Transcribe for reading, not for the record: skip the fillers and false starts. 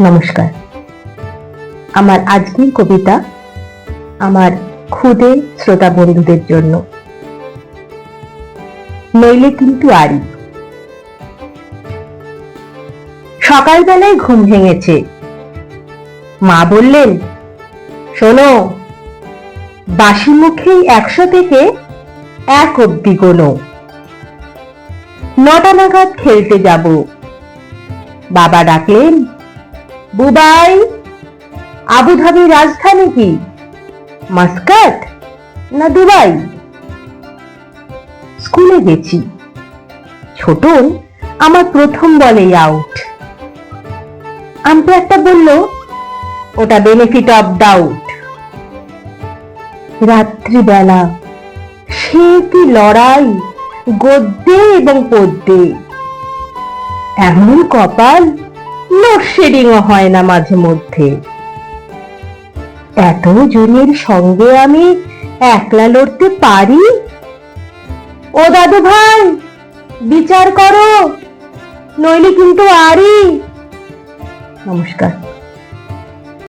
নমস্কার। আমার আজকের কবিতা আমার ক্ষুদে শ্রোতা বন্ধুদের জন্য। নইলে কিন্তু আরি। সকালবেলায় ঘুম ভেঙেছে। মা বললেন, শোনো, বাসি মুখেই 100 থেকে 1 অব্দি গোনো। 9টা নাগাদ খেলতে যাব। বাবা ডাকলেন, বুবাই, আবুধাবির রাজধানী কি? মাস্কাট না দুবাই? স্কুলে গেছি। ছোটন আমার প্রথম বলেই আউট। আম্পায়ারটা বলল, ওটা বেনিফিট অফ ডাউট। রাত্রিবেলা সে কি লড়াই গদ্যে এবং পদ্যে। এমন কপাল, লোডশেডিংও হয় না মাঝে মধ্যে। এত জনের সঙ্গে আমি একলা লড়তে পারি? ও দাদু ভাই, বিচার করো, নইলে কিন্তু আরি। নমস্কার।